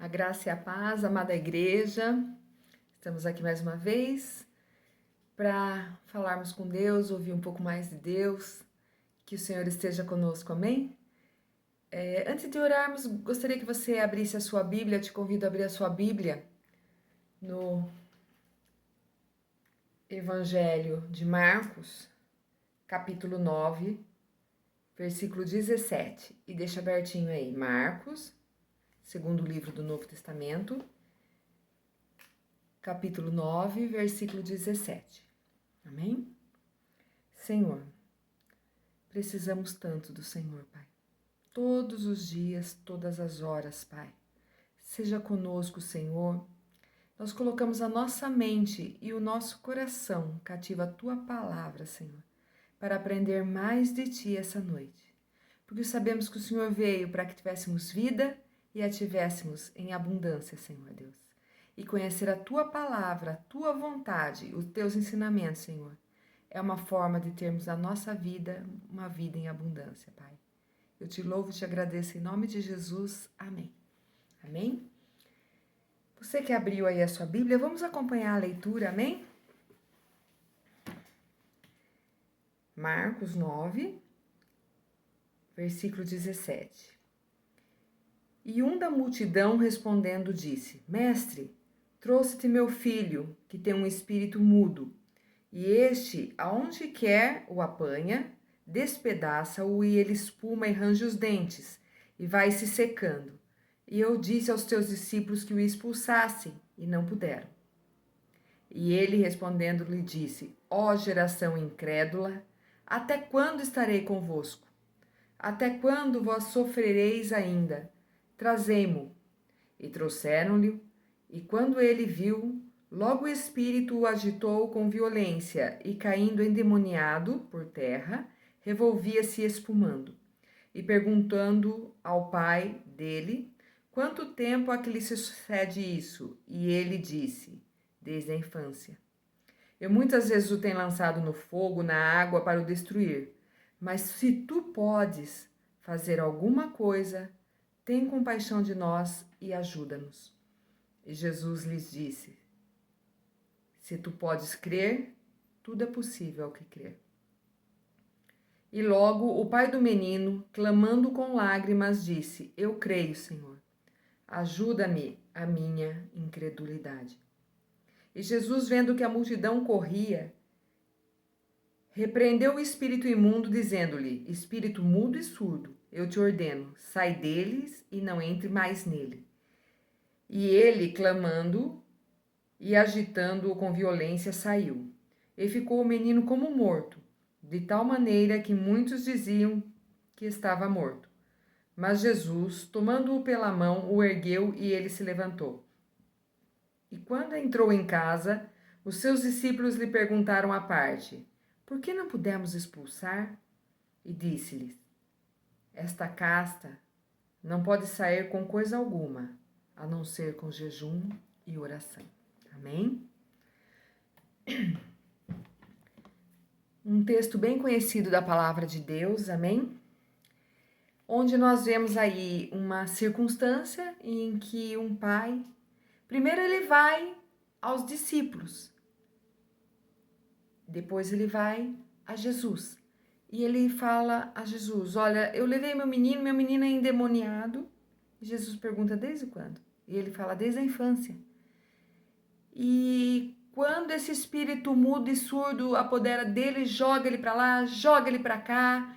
A graça e a paz, amada igreja, estamos aqui mais uma vez para falarmos com Deus, ouvir um pouco mais de Deus, que o Senhor esteja conosco, amém? Antes de orarmos, gostaria que você abrisse a sua Bíblia, te convido a abrir a sua Bíblia no Evangelho de Marcos, capítulo 9, versículo 17, e deixa abertinho aí, Marcos, segundo livro do Novo Testamento, capítulo 9, versículo 17. Amém? Senhor, precisamos tanto do Senhor, Pai. Todos os dias, todas as horas, Pai. Seja conosco, Senhor. Nós colocamos a nossa mente e o nosso coração cativa a Tua palavra, Senhor, para aprender mais de Ti essa noite. Porque sabemos que o Senhor veio para que tivéssemos vida e a tivéssemos em abundância, Senhor Deus. E conhecer a Tua palavra, a Tua vontade, os Teus ensinamentos, Senhor, é uma forma de termos a nossa vida, uma vida em abundância, Pai. Eu te louvo e te agradeço em nome de Jesus. Amém. Amém? Você que abriu aí a sua Bíblia, vamos acompanhar a leitura, amém? Marcos 9, versículo 17. E um da multidão respondendo disse: Mestre, trouxe-te meu filho, que tem um espírito mudo, e este, aonde quer o apanha, despedaça-o e ele espuma e range os dentes, e vai se secando. E eu disse aos teus discípulos que o expulsassem, e não puderam. E ele respondendo lhe disse: Ó geração incrédula, até quando estarei convosco? Até quando vós sofrereis ainda? Trazei-mo. E trouxeram-lhe, e quando ele viu, logo o espírito o agitou com violência, e caindo endemoniado por terra, revolvia-se espumando. E perguntando ao pai dele, quanto tempo há que lhe sucede isso? E ele disse, desde a infância. Eu muitas vezes o tenho lançado no fogo, na água, para o destruir. Mas se tu podes fazer alguma coisa, tem compaixão de nós e ajuda-nos. E Jesus lhes disse, se tu podes crer, tudo é possível ao que crer. E logo o pai do menino, clamando com lágrimas, disse, eu creio, Senhor, ajuda-me a minha incredulidade. E Jesus, vendo que a multidão corria, repreendeu o espírito imundo, dizendo-lhe, espírito mudo e surdo, eu te ordeno, sai deles e não entre mais nele. E ele, clamando e agitando-o com violência, saiu. E ficou o menino como morto, de tal maneira que muitos diziam que estava morto. Mas Jesus, tomando-o pela mão, o ergueu e ele se levantou. E quando entrou em casa, os seus discípulos lhe perguntaram à parte, por que não pudemos expulsar? E disse-lhes, esta casta não pode sair com coisa alguma, a não ser com jejum e oração. Amém? Um texto bem conhecido da palavra de Deus, amém? Onde nós vemos aí uma circunstância em que um pai, primeiro ele vai aos discípulos, depois ele vai a Jesus. E ele fala a Jesus, olha, eu levei meu menino é endemoniado. E Jesus pergunta, desde quando? E ele fala, desde a infância. E quando esse espírito mudo e surdo apodera dele, joga ele para lá, joga ele para cá,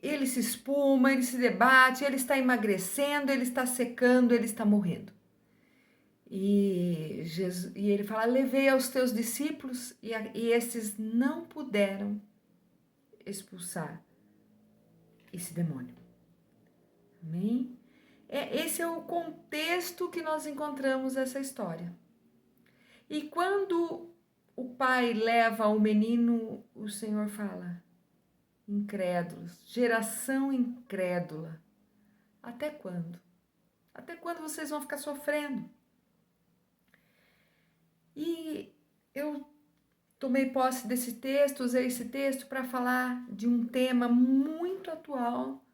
ele se espuma, ele se debate, ele está emagrecendo, ele está secando, ele está morrendo. E ele fala, levei aos teus discípulos e esses não puderam expulsar esse demônio. Amém? Esse é o contexto que nós encontramos essa história. E quando o pai leva o menino, o Senhor fala, incrédulos, geração incrédula, até quando? Até quando vocês vão ficar sofrendo? E eu tomei posse desse texto, usei esse texto para falar de um tema muito atual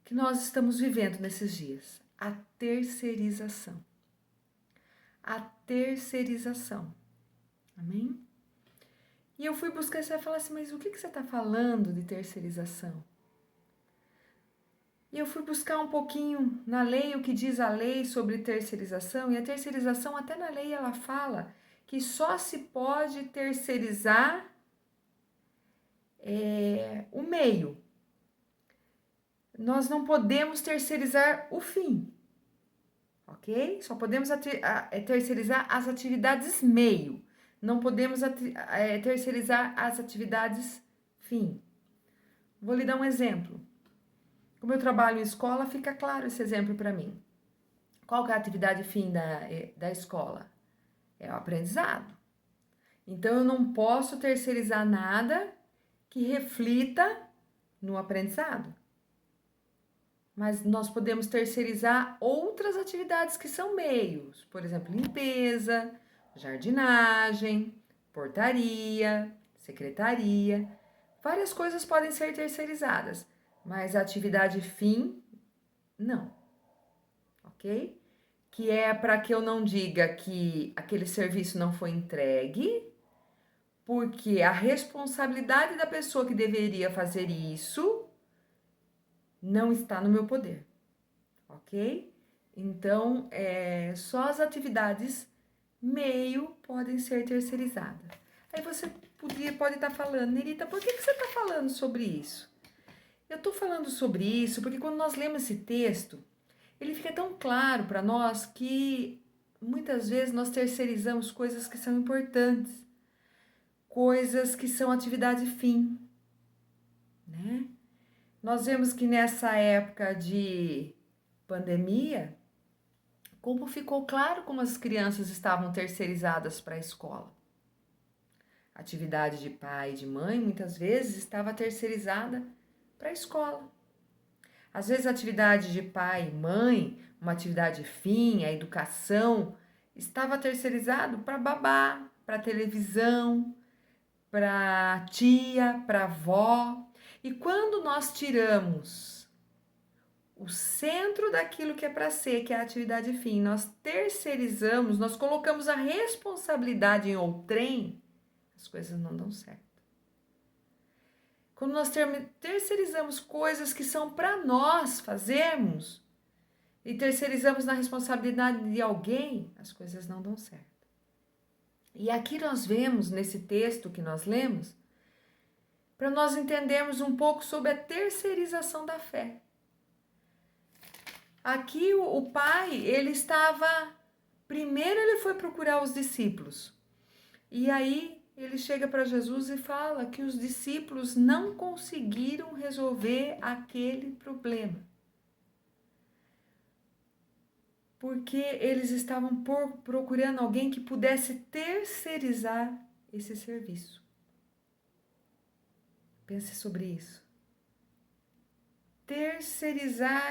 que nós estamos vivendo nesses dias, a terceirização. A terceirização. Amém? E eu fui buscar, você vai falar assim, mas o que você está falando de terceirização? E eu fui buscar um pouquinho na lei, o que diz a lei sobre terceirização, e a terceirização, até na lei ela fala que só se pode terceirizar o meio. Nós não podemos terceirizar o fim, ok? Só podemos terceirizar as atividades meio. Não podemos terceirizar as atividades fim. Vou lhe dar um exemplo. Como eu trabalho em escola, fica claro esse exemplo para mim. Qual que é a atividade fim da escola? É o aprendizado. Então, eu não posso terceirizar nada que reflita no aprendizado. Mas nós podemos terceirizar outras atividades que são meios. Por exemplo, limpeza, jardinagem, portaria, secretaria. Várias coisas podem ser terceirizadas, mas a atividade fim, não. Ok? Que é para que eu não diga que aquele serviço não foi entregue, porque a responsabilidade da pessoa que deveria fazer isso não está no meu poder, ok? Então, só as atividades meio podem ser terceirizadas. Aí você pode estar falando, Nerita, por que você está falando sobre isso? Eu estou falando sobre isso porque quando nós lemos esse texto, ele fica tão claro para nós que muitas vezes nós terceirizamos coisas que são importantes, coisas que são atividade fim, né? Nós vemos que nessa época de pandemia, como ficou claro como as crianças estavam terceirizadas para a escola. A atividade de pai e de mãe, muitas vezes, estava terceirizada para a escola. Às vezes, a atividade de pai e mãe, uma atividade fim, a educação, estava terceirizado para babá, para televisão, para tia, para avó. E quando nós tiramos o centro daquilo que é para ser, que é a atividade fim, nós terceirizamos, nós colocamos a responsabilidade em outrem, as coisas não dão certo. Quando nós terceirizamos coisas que são para nós fazermos e terceirizamos na responsabilidade de alguém, as coisas não dão certo. E aqui nós vemos, nesse texto que nós lemos, para nós entendermos um pouco sobre a terceirização da fé. Aqui o pai, primeiro ele foi procurar os discípulos. E aí ele chega para Jesus e fala que os discípulos não conseguiram resolver aquele problema. Porque eles estavam procurando alguém que pudesse terceirizar esse serviço. Pense sobre isso. Terceirizar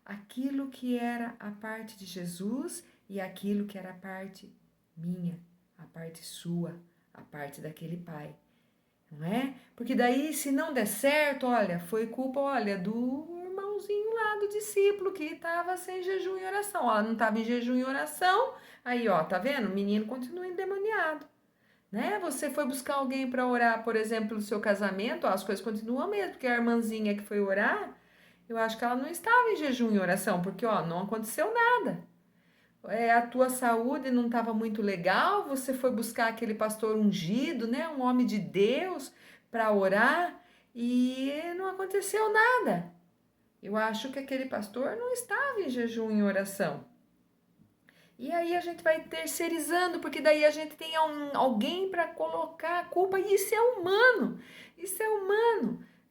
aquilo que era a parte de Jesus e aquilo que era a parte minha, a parte sua, a parte daquele pai, não é? Porque daí, se não der certo, foi culpa, do irmãozinho lá, do discípulo que estava sem jejum e oração. Não estava em jejum e oração, aí, tá vendo? O menino continua endemoniado, né? Você foi buscar alguém para orar, por exemplo, no seu casamento, as coisas continuam mesmo, porque a irmãzinha que foi orar, eu acho que ela não estava em jejum e oração, porque, não aconteceu nada. A tua saúde não estava muito legal, você foi buscar aquele pastor ungido, né? Um homem de Deus para orar e não aconteceu nada. Eu acho que aquele pastor não estava em jejum e oração. E aí a gente vai terceirizando, porque daí a gente tem alguém para colocar a culpa, e isso é humano,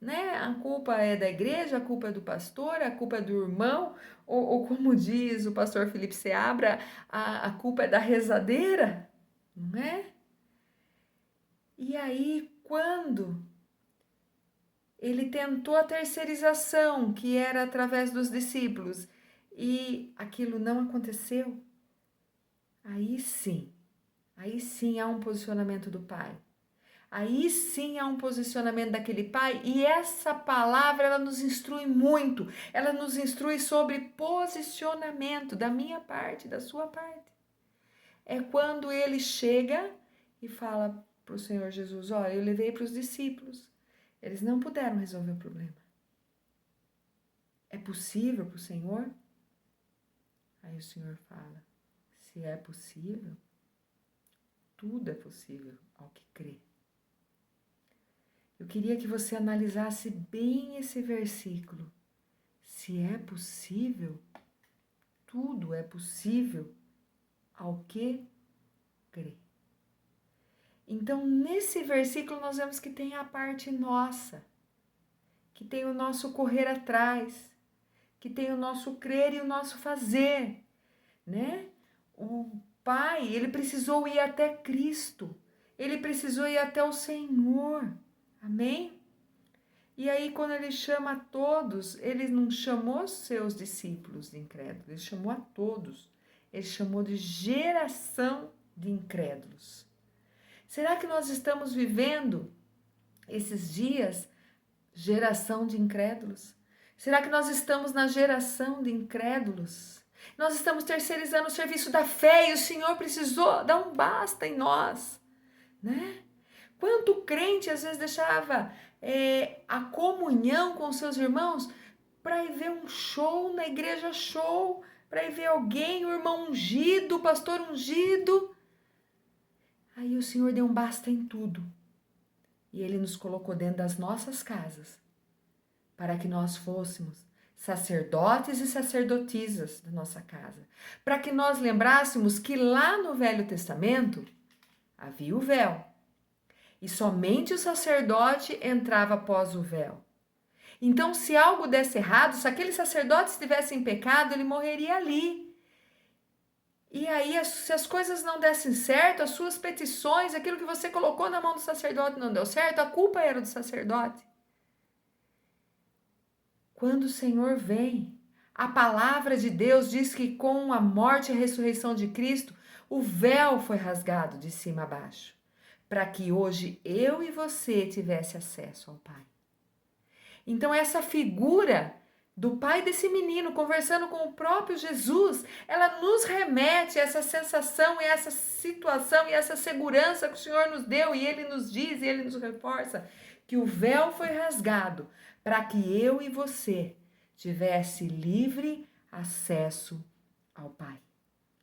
né? A culpa é da igreja, a culpa é do pastor, a culpa é do irmão, ou como diz o pastor Felipe Seabra, a culpa é da rezadeira, não é? E aí, quando ele tentou a terceirização, que era através dos discípulos, e aquilo não aconteceu, aí sim há um posicionamento do pai. Aí sim há um posicionamento daquele pai, e essa palavra ela nos instrui muito, ela nos instrui sobre posicionamento da minha parte, da sua parte. É quando ele chega e fala para o Senhor Jesus: olha, eu levei para os discípulos, eles não puderam resolver o problema. É possível para o Senhor? Aí o Senhor fala: se é possível, tudo é possível ao que crê. Eu queria que você analisasse bem esse versículo. Se é possível, tudo é possível ao que crê. Então, nesse versículo, nós vemos que tem a parte nossa, que tem o nosso correr atrás, que tem o nosso crer e o nosso fazer, né? O Pai, ele precisou ir até Cristo, ele precisou ir até o Senhor, amém? E aí, quando ele chama a todos, ele não chamou seus discípulos de incrédulos, ele chamou a todos, ele chamou de geração de incrédulos. Será que nós estamos vivendo esses dias geração de incrédulos? Será que nós estamos na geração de incrédulos? Nós estamos terceirizando o serviço da fé e o Senhor precisou dar um basta em nós, né? Quanto crente às vezes deixava a comunhão com seus irmãos para ir ver um show na igreja show, para ir ver alguém, o irmão ungido, o pastor ungido. Aí o Senhor deu um basta em tudo. E Ele nos colocou dentro das nossas casas, para que nós fôssemos sacerdotes e sacerdotisas da nossa casa. Para que nós lembrássemos que lá no Velho Testamento havia o véu. E somente o sacerdote entrava após o véu. Então, se algo desse errado, se aquele sacerdote estivesse em pecado, ele morreria ali. E aí, se as coisas não dessem certo, as suas petições, aquilo que você colocou na mão do sacerdote não deu certo, a culpa era do sacerdote. Quando o Senhor vem, a palavra de Deus diz que com a morte e a ressurreição de Cristo, o véu foi rasgado de cima a baixo, para que hoje eu e você tivesse acesso ao Pai. Então essa figura do pai desse menino conversando com o próprio Jesus, ela nos remete a essa sensação e essa situação e essa segurança que o Senhor nos deu, e Ele nos diz e Ele nos reforça que o véu foi rasgado para que eu e você tivesse livre acesso ao Pai.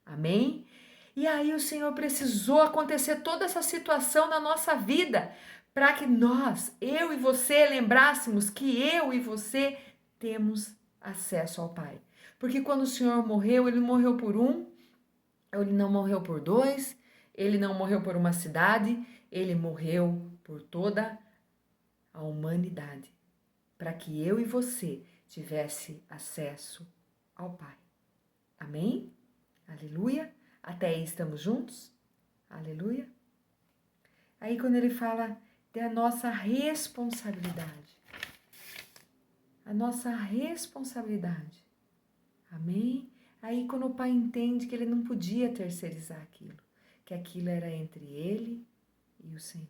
Amém? E aí o Senhor precisou acontecer toda essa situação na nossa vida para que nós, eu e você, lembrássemos que eu e você temos acesso ao Pai. Porque quando o Senhor morreu, Ele morreu por um, Ele não morreu por dois, Ele não morreu por uma cidade, Ele morreu por toda a humanidade, para que eu e você tivesse acesso ao Pai. Amém? Aleluia? Até aí estamos juntos? Aleluia? Aí quando ele fala da nossa responsabilidade, a nossa responsabilidade, amém? Aí quando o pai entende que ele não podia terceirizar aquilo, que aquilo era entre ele e o Senhor.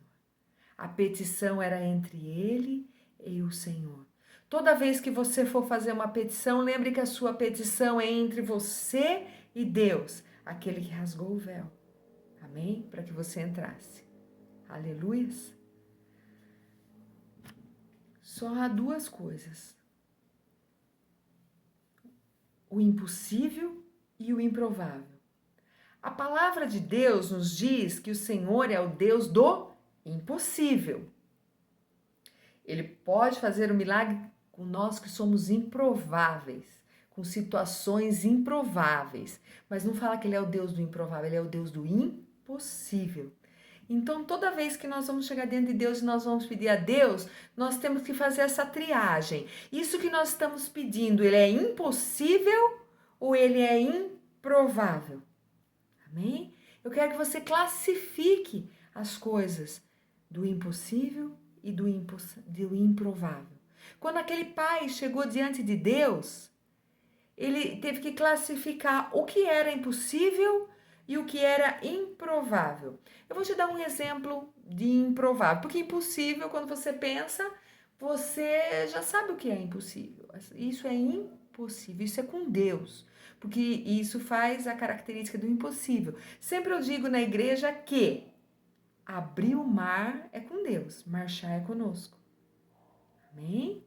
A petição era entre ele e o Senhor. Toda vez que você for fazer uma petição, lembre que a sua petição é entre você e Deus, aquele que rasgou o véu. Amém? Para que você entrasse. Aleluias. Só há duas coisas: o impossível e o improvável. A palavra de Deus nos diz que o Senhor é o Deus do impossível. Ele pode fazer um milagre com nós que somos improváveis, com situações improváveis. Mas não fala que Ele é o Deus do improvável, Ele é o Deus do impossível. Então, toda vez que nós vamos chegar diante de Deus e nós vamos pedir a Deus, nós temos que fazer essa triagem. Isso que nós estamos pedindo, ele é impossível ou ele é improvável? Amém? Eu quero que você classifique as coisas do impossível e do improvável. Quando aquele pai chegou diante de Deus, ele teve que classificar o que era impossível e o que era improvável. Eu vou te dar um exemplo de improvável, porque impossível, quando você pensa, você já sabe o que é impossível. Isso é impossível, isso é com Deus, porque isso faz a característica do impossível. Sempre eu digo na igreja que abrir o mar é com Deus, marchar é conosco. Amém?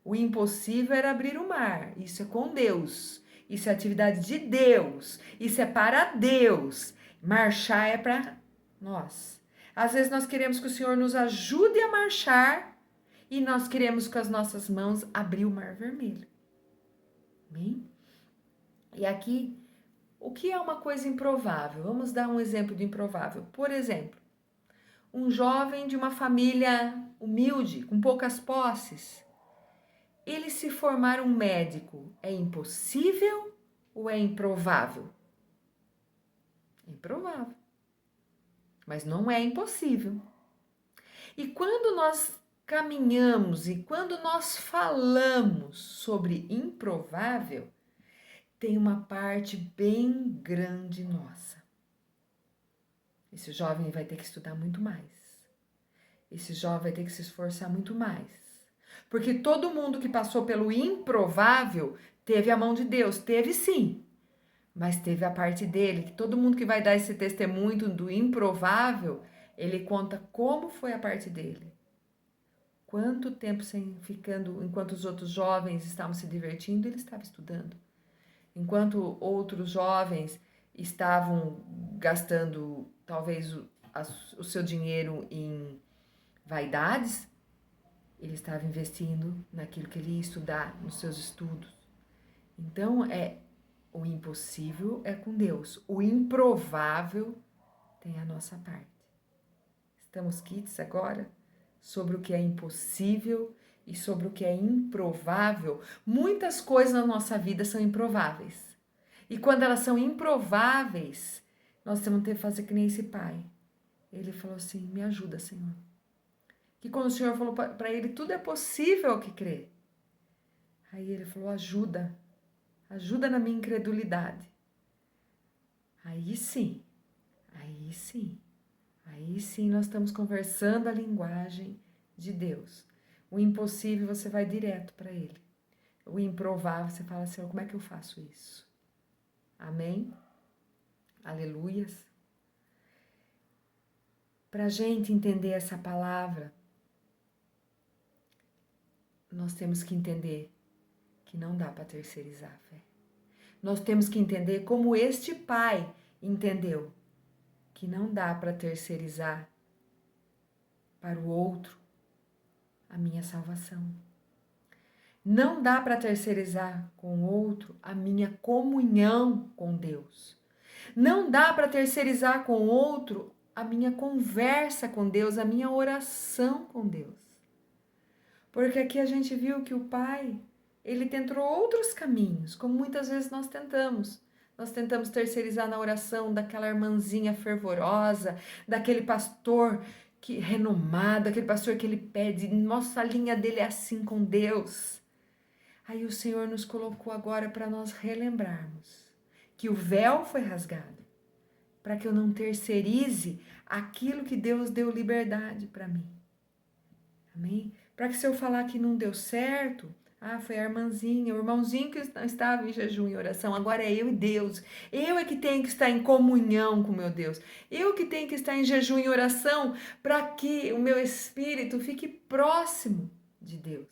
O impossível era abrir o mar, isso é com Deus. Isso é atividade de Deus, isso é para Deus. Marchar é para nós. Às vezes nós queremos que o Senhor nos ajude a marchar e nós queremos com as nossas mãos abrir o mar vermelho. Amém? E aqui, o que é uma coisa improvável? Vamos dar um exemplo de improvável. Por exemplo, um jovem de uma família humilde, com poucas posses, ele se formar um médico é impossível ou é improvável? É improvável, mas não é impossível. E quando nós caminhamos e quando nós falamos sobre improvável, tem uma parte bem grande nossa. Esse jovem vai ter que estudar muito mais. Esse jovem vai ter que se esforçar muito mais. Porque todo mundo que passou pelo improvável teve a mão de Deus, teve sim. Mas teve a parte dele, que todo mundo que vai dar esse testemunho do improvável, ele conta como foi a parte dele. Quanto tempo sem ficando, enquanto os outros jovens estavam se divertindo, ele estava estudando. Enquanto outros jovens estavam gastando talvez o seu dinheiro em vaidades, ele estava investindo naquilo que ele ia estudar, nos seus estudos. Então, o impossível é com Deus. O improvável tem a nossa parte. Estamos quites agora sobre o que é impossível e sobre o que é improvável. Muitas coisas na nossa vida são improváveis. E quando elas são improváveis, nós temos que fazer que nem esse pai. Ele falou assim: me ajuda, Senhor. Que quando o Senhor falou para ele, tudo é possível ao que crê. Aí ele falou: ajuda na minha incredulidade. Aí sim nós estamos conversando a linguagem de Deus. O impossível você vai direto para ele. O improvável você fala: Senhor, como é que eu faço isso? Amém? Aleluias. Para a gente entender essa palavra, nós temos que entender que não dá para terceirizar a fé. Nós temos que entender como este pai entendeu que não dá para terceirizar para o outro a minha salvação. Não dá para terceirizar com o outro a minha comunhão com Deus. Não dá para terceirizar com o outro a minha conversa com Deus, a minha oração com Deus. Porque aqui a gente viu que o pai, ele tentou outros caminhos, como muitas vezes nós tentamos. Nós tentamos terceirizar na oração daquela irmãzinha fervorosa, daquele pastor renomado, aquele pastor que ele pede, nossa, a linha dele é assim com Deus. Aí o Senhor nos colocou agora para nós relembrarmos que o véu foi rasgado, para que eu não terceirize aquilo que Deus deu liberdade para mim. Amém? Para que se eu falar que não deu certo, foi a irmãzinha, o irmãozinho que estava em jejum e oração, agora é eu e Deus. Eu é que tenho que estar em comunhão com meu Deus. Eu que tenho que estar em jejum e oração para que o meu espírito fique próximo de Deus.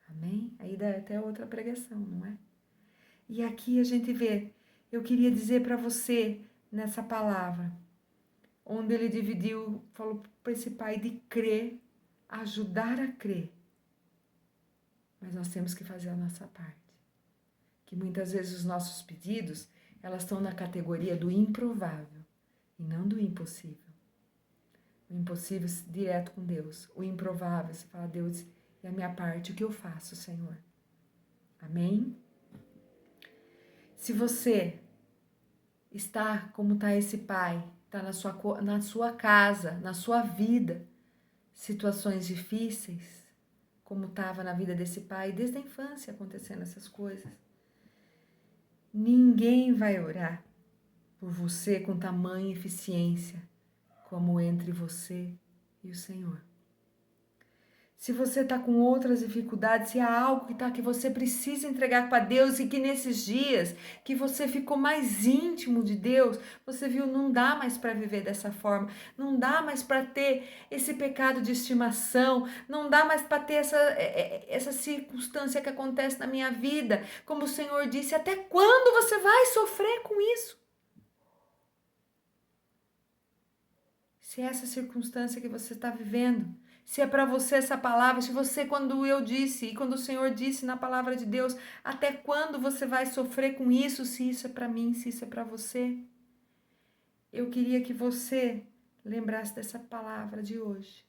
Amém? Aí dá até outra pregação, não é? E aqui a gente vê, eu queria dizer para você, nessa palavra, onde ele dividiu, falou para esse pai de crer, ajudar a crer. Mas nós temos que fazer a nossa parte. Que muitas vezes os nossos pedidos, elas estão na categoria do improvável e não do impossível. O impossível direto com Deus. O improvável, você fala: Deus, e a minha parte, o que eu faço, Senhor? Amém? Se você está como está esse pai, está na sua casa, na sua vida, situações difíceis, como estava na vida desse pai, desde a infância acontecendo essas coisas. Ninguém vai orar por você com tamanha eficiência, como entre você e o Senhor. Se você está com outras dificuldades, se há algo que você precisa entregar para Deus e que nesses dias que você ficou mais íntimo de Deus, você viu, não dá mais para viver dessa forma, não dá mais para ter esse pecado de estimação, não dá mais para ter essa circunstância que acontece na minha vida. Como o Senhor disse, até quando você vai sofrer com isso? Se é essa circunstância que você está vivendo, se é para você essa palavra, se você, quando eu disse e quando o Senhor disse na palavra de Deus, até quando você vai sofrer com isso, se isso é para mim, se isso é para você? Eu queria que você lembrasse dessa palavra de hoje.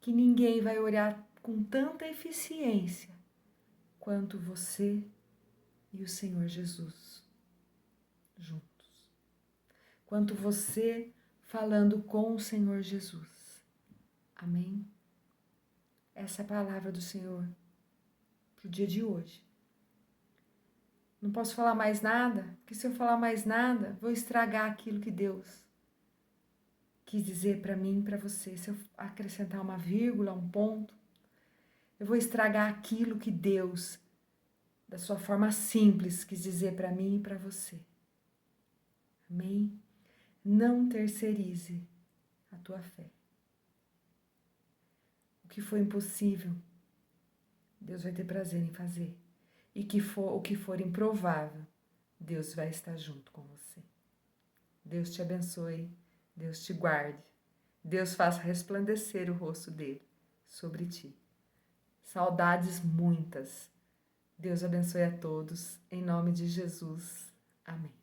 Que ninguém vai orar com tanta eficiência quanto você e o Senhor Jesus juntos. Quanto você falando com o Senhor Jesus. Amém? Essa é a palavra do Senhor para o dia de hoje. Não posso falar mais nada, porque se eu falar mais nada, vou estragar aquilo que Deus quis dizer para mim e para você. Se eu acrescentar uma vírgula, um ponto, eu vou estragar aquilo que Deus, da sua forma simples, quis dizer para mim e para você. Amém? Não terceirize a tua fé. O que for impossível, Deus vai ter prazer em fazer. E o que for improvável, Deus vai estar junto com você. Deus te abençoe, Deus te guarde, Deus faça resplandecer o rosto dele sobre ti. Saudades muitas. Deus abençoe a todos, em nome de Jesus. Amém.